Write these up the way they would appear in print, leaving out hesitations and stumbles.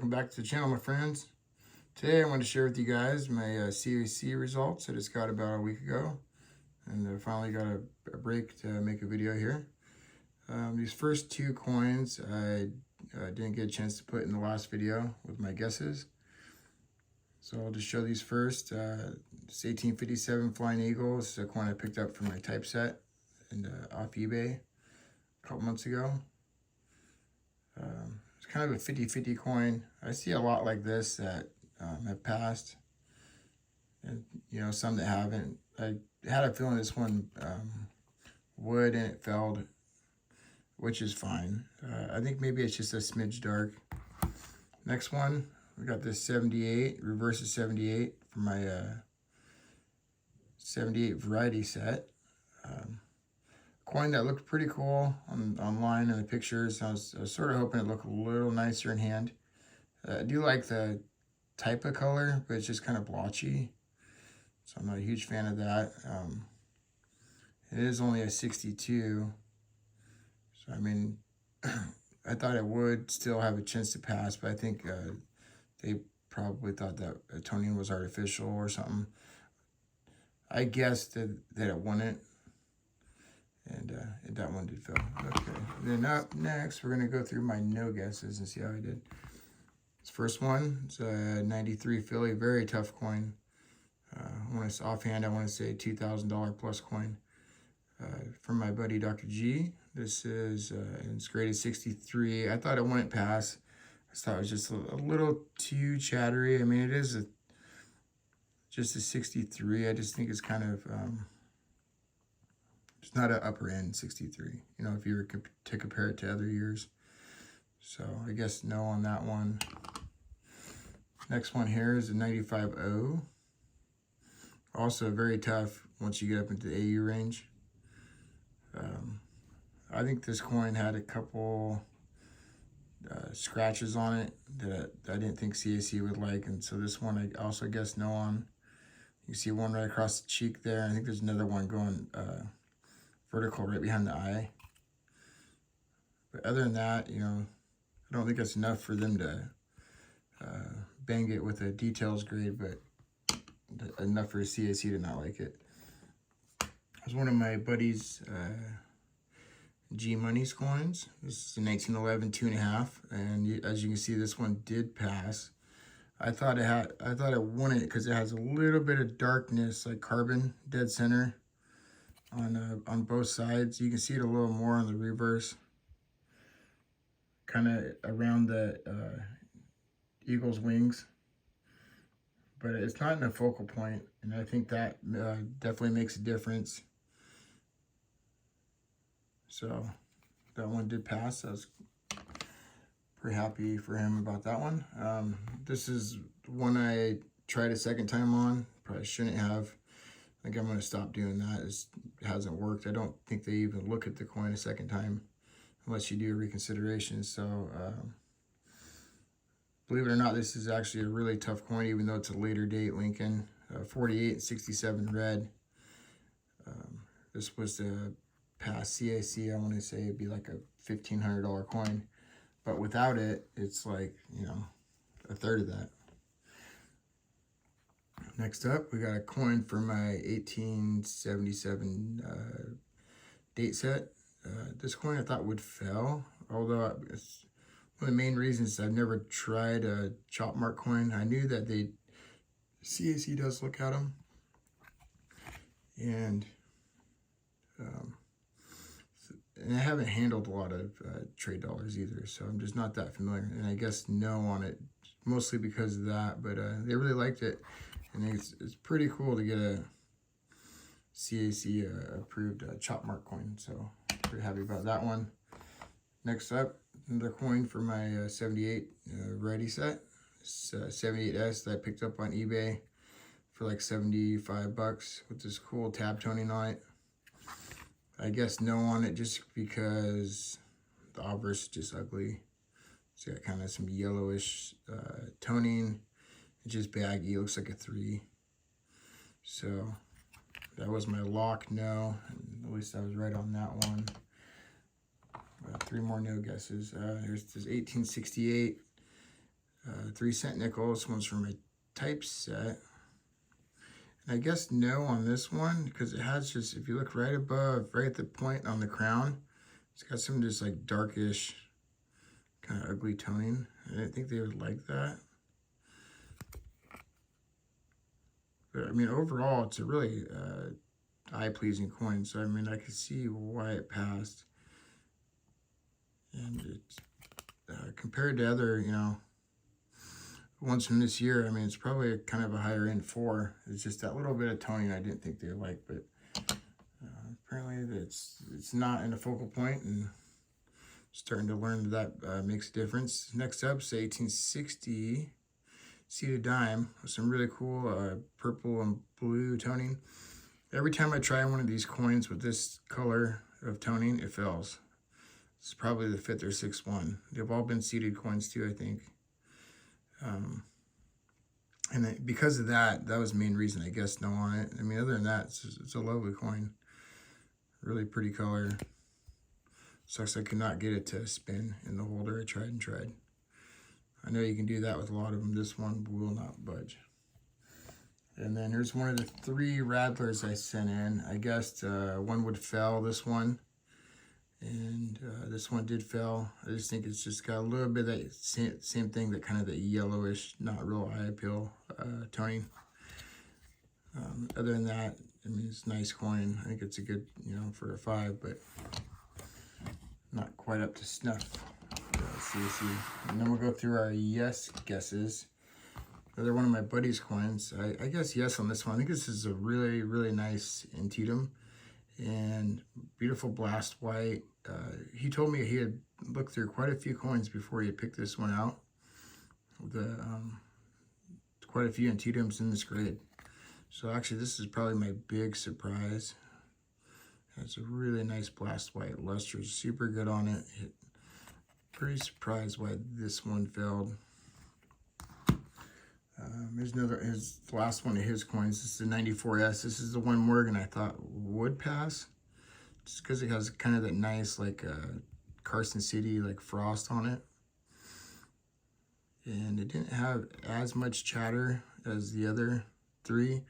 Welcome back to the channel, my friends. Today I want to share with you guys my CAC results I just got about a week ago, and I finally got a break to make a video here. These first two coins I didn't get a chance to put in the last video with my guesses, so I'll just show these first. This 1857 Flying Eagle is a coin I picked up from my typeset and off eBay a couple months ago. It's kind of a 50-50 coin. I see a lot like this that have passed, and some that haven't. I had a feeling this one would, and it failed, which is fine. I think maybe it's just a smidge dark. Next one, we got this 78, reverse of 78 for my 78 variety set. Coin that looked pretty cool online in the pictures. I was sort of hoping it looked a little nicer in hand. I do like the type of color, but it's just kind of blotchy, so I'm not a huge fan of that. It is only a 62, so I mean, I thought it would still have a chance to pass, but I think they probably thought that toning was artificial or something. I guessed that it wouldn't. And that one did fail. Okay, then up next, we're going to go through my no guesses and see how I did. This first one, it's a 93 Philly, very tough coin. Offhand, I want to say $2,000 plus coin. From my buddy Dr. G. This is, it's graded 63. I thought it wouldn't pass. I thought it was just a little too chattery. I mean, it is just a 63. I just think it's kind of... it's not an upper end 63, if you were to compare it to other years. So I guess no on that one. Next one here is a 95O. Also very tough once you get up into the AU range. I think this coin had a couple scratches on it that I didn't think CAC would like, and so this one I also guess no on. You see one right across the cheek there. I think there's another one going vertical right behind the eye. But other than that, I don't think that's enough for them to bang it with a details grade, but enough for a CAC to not like it. It was one of my buddy's G Money's coins. This is a 1911 2.5, and as you can see, this one did pass. I thought it wouldn't because it has a little bit of darkness, like carbon dead center on both sides. You can see it a little more on the reverse, kind of around the eagle's wings, but it's not in a focal point, and I think that definitely makes a difference. So that one did pass. I was pretty happy for him about that one. This is one I tried a second time on. Probably shouldn't have. I think I'm going to stop doing that. It hasn't worked. I don't think they even look at the coin a second time unless you do a reconsideration. So, believe it or not, this is actually a really tough coin, even though it's a later date Lincoln. 48 and 67 red. This was the past CAC. I want to say it'd be like a $1,500 coin. But without it, it's like, a third of that. Next up, we got a coin for my 1877 date set. This coin I thought would fail, although it's one of the main reasons I've never tried a chop mark coin. I knew that CAC does look at them, and I haven't handled a lot of trade dollars either, so I'm just not that familiar. And I guess no on it, mostly because of that, but they really liked it. And it's pretty cool to get a CAC approved chop mark coin, so pretty happy about that one. Next up, another coin for my 78 variety set. It's 78S that I picked up on eBay for like 75 bucks with this cool tab toning on it. I guess no on it just because the obverse is just ugly. It's got kind of some yellowish toning. It's just baggy. It looks like a 3. So that was my lock no. At least I was right on that one. 3 more no guesses. Here's this 1868 3-cent nickels. One's from a typeset. And I guess no on this one, because it has just, if you look right above, right at the point on the crown, it's got some just like darkish, kind of ugly toning. I didn't think they would like that. But I mean, overall, it's a really eye-pleasing coin. So I mean, I could see why it passed. And it's compared to other, you know, ones from this year, I mean, it's probably kind of a higher end 4. It's just that little bit of toning I didn't think they would like, but apparently it's not in a focal point, and starting to learn that makes a difference. Next up is 1860 seated dime with some really cool purple and blue toning. Every time I try one of these coins with this color of toning, it fails. It's probably the 5th or 6th one. They've all been seeded coins too, I think. And because of that, that was the main reason, I guess, no on it. I mean, other than that, it's a lovely coin. Really pretty color. Sucks I could not get it to spin in the holder. I tried and tried. I know you can do that with a lot of them. This one will not budge. And then here's one of the 3 rattlers I sent in. I guessed one would fail, this one. And this one did fail. I just think it's just got a little bit of that same thing, that kind of the yellowish, not real eye appeal toning. Other than that, I mean, it's a nice coin. I think it's a good, you know, for a 5, but not quite up to snuff. See. And then we'll go through our yes guesses. Another one of my buddy's coins. I guess yes on this one. I think this is a really, really nice Antietam and beautiful blast white. He told me he had looked through quite a few coins before he had picked this one out. Quite a few Antietam's in this grade. So actually, this is probably my big surprise. It's a really nice blast white. Luster is super good on it. Pretty surprised why this one failed. Here's the last one of his coins. This is the 94S. This is the one Morgan I thought would pass, just because it has kind of that nice, like Carson City, like frost on it. And it didn't have as much chatter as the other 3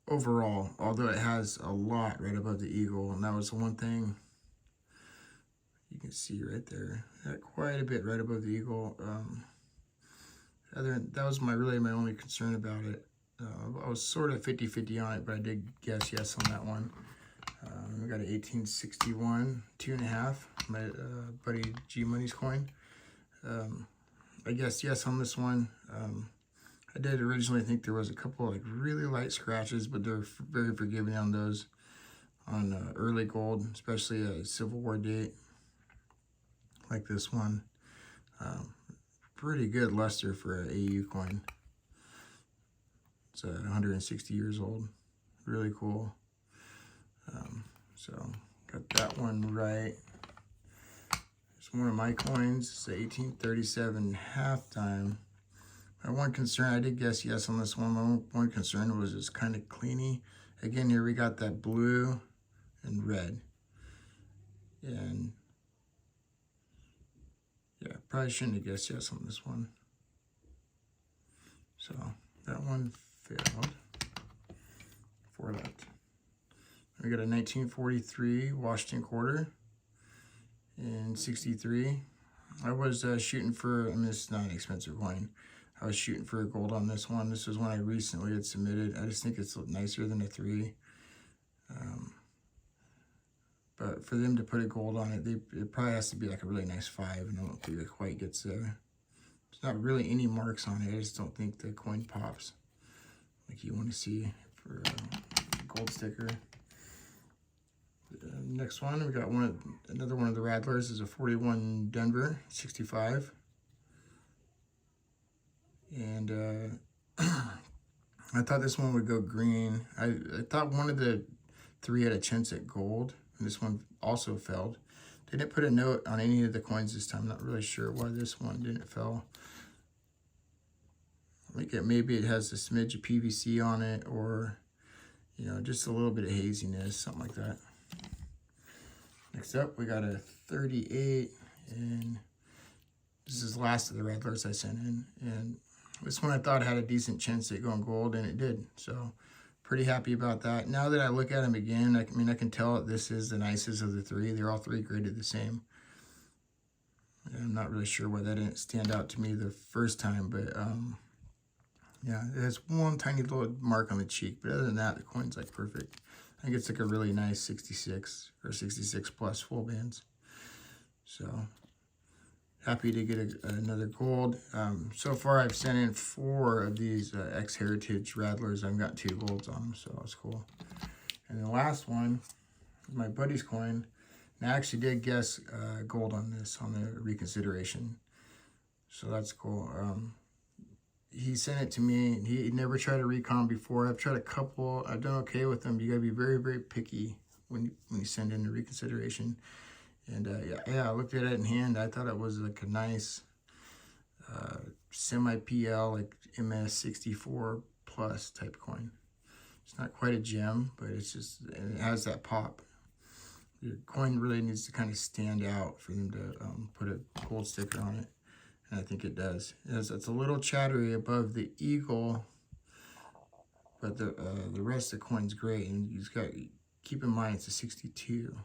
overall, although it has a lot right above the eagle, and that was the one thing you can see right there. Got quite a bit right above the eagle. That was my only concern about it. I was sort of 50-50 on it, but I did guess yes on that one. We got an 1861 2.5, my buddy G Money's coin. I guess yes on this one. I did originally think there was a couple like really light scratches, but they're very forgiving on those, on early gold, especially a Civil War date like this one. Pretty good luster for an AU coin. It's 160 years old. Really cool. So got that one right. It's one of my coins. It's the 1837 halftime. My one concern, I did guess yes on this one. My one concern was it's kind of cleany. Again, here we got that blue and red. And yeah, probably shouldn't have guessed yes on this one. So that one failed. 4 left. We got a 1943 Washington quarter in 63. I was shooting for, I mean, this is not an expensive coin. I was shooting for a gold on this one. This was one I recently had submitted. I just think it's nicer than a 3. But for them to put a gold on it, it probably has to be like a really nice 5, and I don't think it quite gets there. There's not really any marks on it. I just don't think the coin pops like you want to see for a gold sticker. Next one, we got another one of the Rattlers is a 41 Denver 65. And I thought this one would go green. I thought one of the 3 had a chance at gold, and this one also failed. They didn't put a note on any of the coins this time. I'm not really sure why this one didn't fail. I think maybe it has a smidge of PVC on it, or, you know, just a little bit of haziness, something like that. Next up, we got a 38 in This is the last of the Rattlers I sent in, and this one I thought had a decent chance at going gold, and it did. So pretty happy about that. Now that I look at them again, I mean, I can tell that this is the nicest of the three. They're all three graded the same. And I'm not really sure why that didn't stand out to me the first time, but yeah, it has one tiny little mark on the cheek, but other than that, the coin's like perfect. I think it's like a really nice 66 or 66 plus full bands. So happy to get another gold. So far I've sent in 4 of these ex-Heritage Rattlers. I've got 2 golds on them, so that's cool. And the last one is my buddy's coin. And I actually did guess gold on this, on the reconsideration. So that's cool. He sent it to me, and he never tried a recon before. I've tried a couple. I've done okay with them. You gotta be very, very picky when you send in the reconsideration. And yeah, I looked at it in hand. I thought it was like a nice semi-PL, like MS64 plus type coin. It's not quite a gem, but it's just, and it has that pop. The coin really needs to kind of stand out for them to put a gold sticker on it. And I think it does. It's a little chattery above the eagle, but the rest of the coin's great. And you just got keep in mind it's a 62.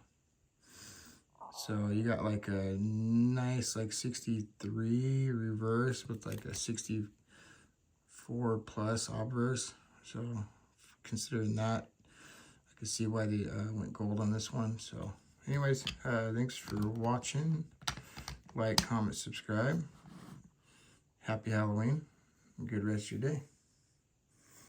So you got like a nice like 63 reverse with like a 64 plus obverse. So considering that, I can see why they went gold on this one. So anyways, thanks for watching. Like, comment, subscribe. Happy Halloween. Good rest of your day.